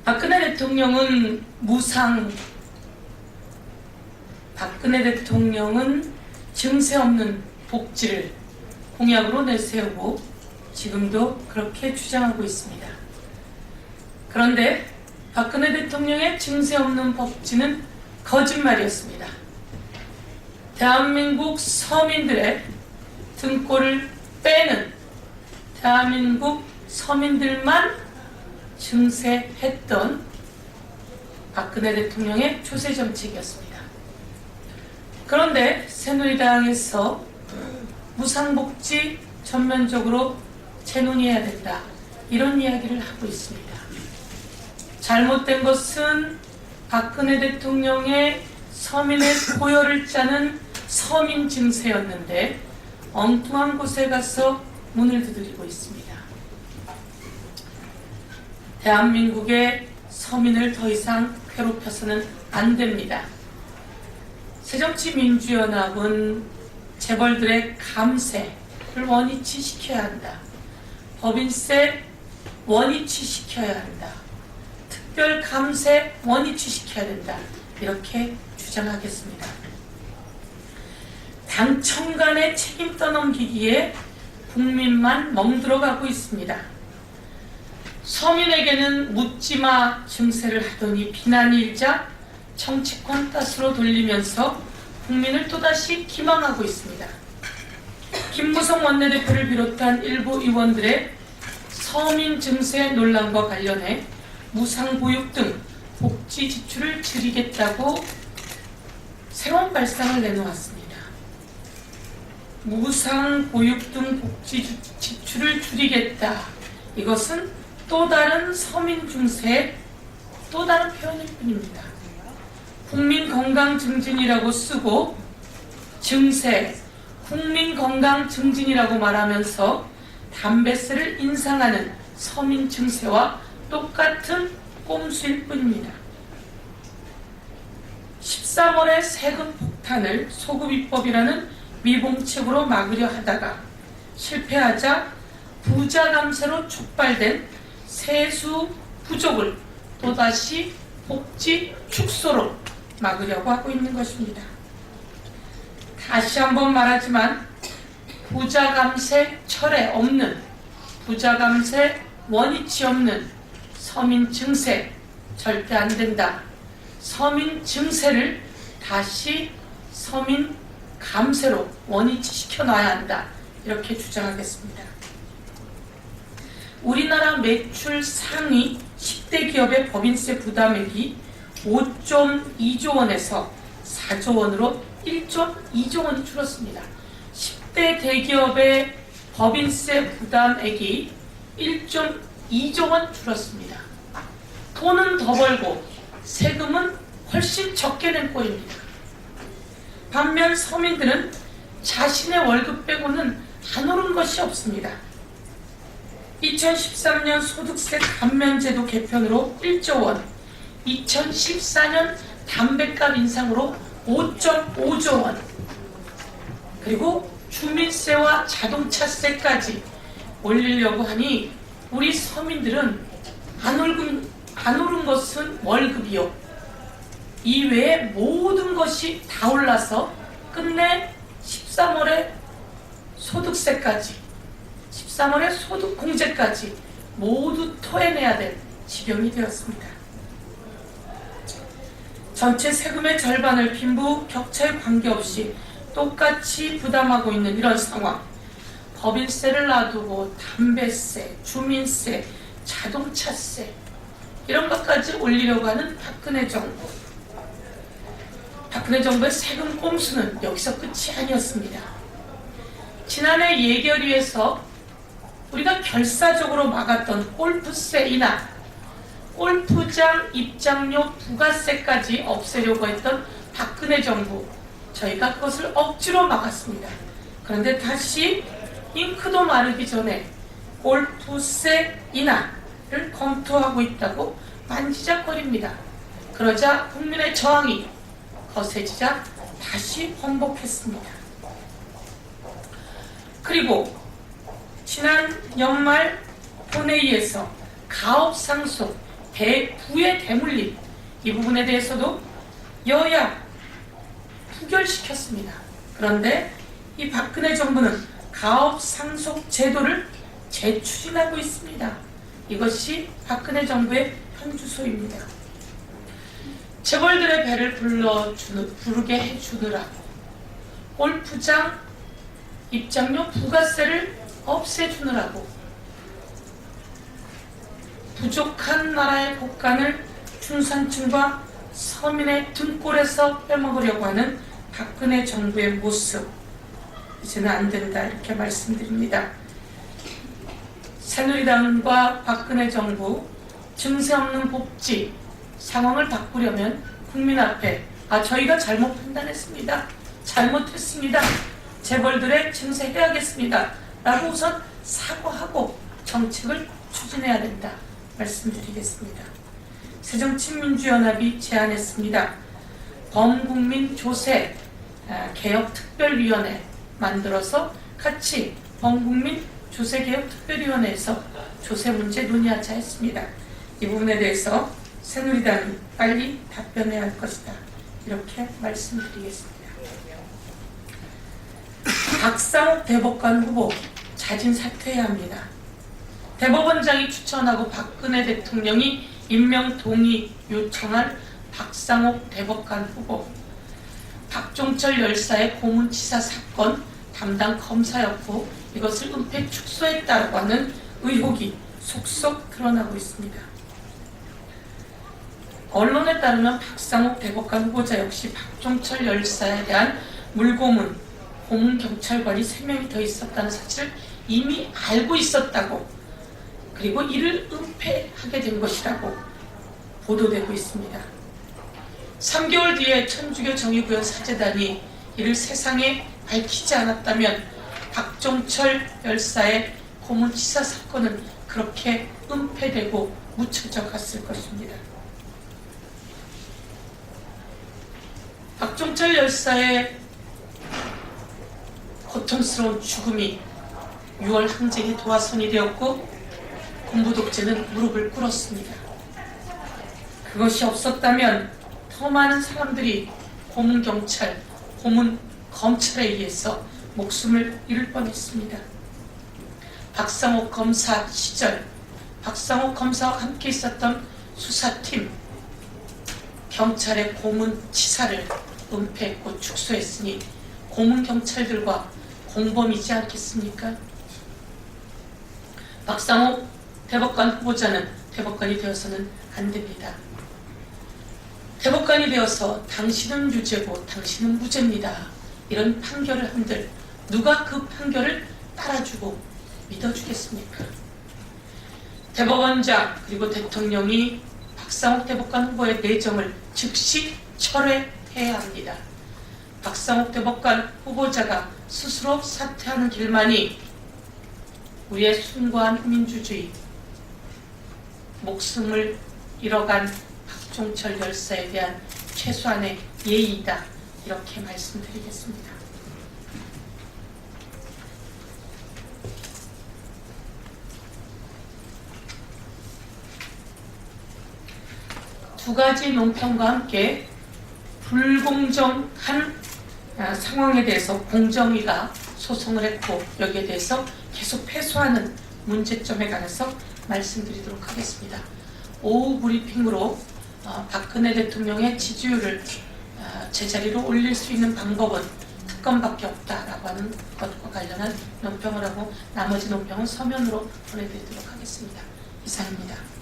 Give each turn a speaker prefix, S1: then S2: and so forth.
S1: 박근혜 대통령은 박근혜 대통령은 증세 없는 복지를 공약으로 내세우고 지금도 그렇게 주장하고 있습니다. 그런데 박근혜 대통령의 증세 없는 복지는 거짓말이었습니다. 대한민국 서민들의 등골을 빼는, 대한민국 서민들만 증세했던 박근혜 대통령의 조세 정책이었습니다. 그런데 새누리당에서 무상복지 전면적으로 재논의해야 된다, 이런 이야기를 하고 있습니다. 잘못된 것은 박근혜 대통령의 서민의 고열을 짜는 서민 증세였는데 엉뚱한 곳에 가서 문을 두드리고 있습니다. 대한민국의 서민을 더 이상 괴롭혀서는 안 됩니다. 새정치민주연합은 재벌들의 감세를 원위치 시켜야 한다. 법인세 원위치 시켜야 한다. 특별 감세 원위치 시켜야 된다. 이렇게 주장하겠습니다. 당청 간의 책임 떠넘기기에 국민만 멍들어가고 있습니다. 서민에게는 묻지마 증세를 하더니 비난이 일자 정치권 탓으로 돌리면서 국민을 또다시 기망하고 있습니다. 김무성 원내대표를 비롯한 일부 의원들의 서민 증세 논란과 관련해 무상보육 등 복지 지출을 줄이겠다고 새로운 발상을 내놓았습니다. 무상보육 등 복지 지출을 줄이겠다. 이것은 또 다른 서민 증세의 또 다른 표현일 뿐입니다. 국민건강증진이라고 쓰고 증세, 국민건강증진이라고 말하면서 담뱃세를 인상하는 서민 증세와 똑같은 꼼수일 뿐입니다. 13월의 세금 폭탄을 소급입법이라는 미봉책으로 막으려 하다가 실패하자 부자 감세로 촉발된 세수 부족을 또다시 복지 축소로 막으려고 하고 있는 것입니다. 다시 한번 말하지만 부자 감세 철회 없는, 부자 감세 원위치 없는 서민 증세 절대 안 된다. 서민 증세를 다시 서민 감세로 원위치 시켜놔야 한다. 이렇게 주장하겠습니다. 우리나라 매출 상위 10대 기업의 법인세 부담액이 5.2조 원에서 4조 원으로 1.2조 원이 줄었습니다. 10대 대기업의 법인세 부담액이 1.2조 원 줄었습니다. 돈은 더 벌고 세금은 훨씬 적게 낸 꼴입니다. 반면 서민들은 자신의 월급 빼고는 안 오른 것이 없습니다. 2013년 소득세 감면제도 개편으로 1조 원, 2014년 담뱃값 인상으로 5.5조 원, 그리고 주민세와 자동차세까지 올리려고 하니 우리 서민들은 안 오른 것은 월급이요, 이외에 모든 것이 다 올라서 끝내 13월에 소득세까지, 13월에 소득공제까지 모두 토해내야 될 지경이 되었습니다. 전체 세금의 절반을 빈부 격차에 관계없이 똑같이 부담하고 있는 이런 상황, 법인세를 놔두고 담배세, 주민세, 자동차세 이런 것까지 올리려고 하는 박근혜 정부. 박근혜 정부의 세금 꼼수는 여기서 끝이 아니었습니다. 지난해 예결위에서 우리가 결사적으로 막았던 골프세 인하, 골프장 입장료 부가세까지 없애려고 했던 박근혜 정부, 저희가 그것을 억지로 막았습니다. 그런데 다시 잉크도 마르기 전에 골프세 인하를 검토하고 있다고 만지작거립니다. 그러자 국민의 저항이 거세지자 다시 번복했습니다. 그리고 지난 연말 본회의에서 가업 상속 부의 대물림 이 부분에 대해서도 여야 부결시켰습니다. 그런데 이 박근혜 정부는 가업 상속 제도를 재추진하고 있습니다. 이것이 박근혜 정부의 현주소입니다. 재벌들의 배를 부르게 해주느라고 골프장 입장료 부가세를 없애주느라고 부족한 나라의 곳간을 중산층과 서민의 등골에서 빼먹으려고 하는 박근혜 정부의 모습, 이제는 안 된다 이렇게 말씀드립니다. 새누리당과 박근혜 정부 증세 없는 복지 상황을 바꾸려면 국민 앞에 저희가 잘못 판단했습니다. 잘못했습니다. 재벌들의 증세해야겠습니다. 라고 우선 사과하고 정책을 추진해야 된다 말씀드리겠습니다. 새정치민주연합이 제안했습니다. 범국민 조세 개혁특별위원회 만들어서 같이 범국민 조세개혁특별위원회에서 조세 문제 논의하자 했습니다. 이 부분에 대해서 새누리당이 빨리 답변해야 할 것이다 이렇게 말씀드리겠습니다. 박상욱 대법관 후보 자진 사퇴해야 합니다. 대법원장이 추천하고 박근혜 대통령이 임명 동의 요청한 박상욱 대법관 후보, 박종철 열사의 고문치사 사건 담당 검사였고 이것을 은폐 축소했다고 하는 의혹이 속속 드러나고 있습니다. 언론에 따르면 박상욱 대법관 후보자 역시 박종철 열사에 대한 물고문, 고문 경찰관이 3명이 더 있었다는 사실을 이미 알고 있었다고, 그리고 이를 은폐하게 된 것이라고 보도되고 있습니다. 3개월 뒤에 천주교 정의구현 사재단이 이를 세상에 밝히지 않았다면 박종철 열사의 고문치사 사건은 그렇게 은폐되고 묻혀져 갔을 것입니다. 박종철 열사의 고통스러운 죽음이 6월 항쟁의 도화선이 되었고 군부독재는 무릎을 꿇었습니다. 그것이 없었다면 더 많은 사람들이 고문경찰, 고문검찰에 의해서 목숨을 잃을 뻔했습니다. 박상욱 검사 시절 박상욱 검사와 함께 있었던 수사팀, 경찰의 고문치사를 은폐했고 축소했으니 고문경찰들과 공범이지 않겠습니까? 박상욱 대법관 후보자는 대법관이 되어서는 안 됩니다. 대법관이 되어서 당신은 유죄고 당신은 무죄입니다. 이런 판결을 한들 누가 그 판결을 따라주고 믿어주겠습니까? 대법원장 그리고 대통령이 박상욱 대법관 후보의 내정을 즉시 철회해야 합니다. 박상욱 대법관 후보자가 스스로 사퇴하는 길만이 우리의 숭고한 민주주의, 목숨을 잃어간 박종철 열사에 대한 최소한의 예의이다 이렇게 말씀드리겠습니다. 두 가지 논평과 함께 불공정한 상황에 대해서 공정위가 소송을 했고 여기에 대해서 계속 패소하는 문제점에 관해서 말씀드리도록 하겠습니다. 오후 브리핑으로 박근혜 대통령의 지지율을 제자리로 올릴 수 있는 방법은 특검밖에 없다라고 하는 것과 관련한 논평을 하고 나머지 논평은 서면으로 보내드리도록 하겠습니다. 이상입니다.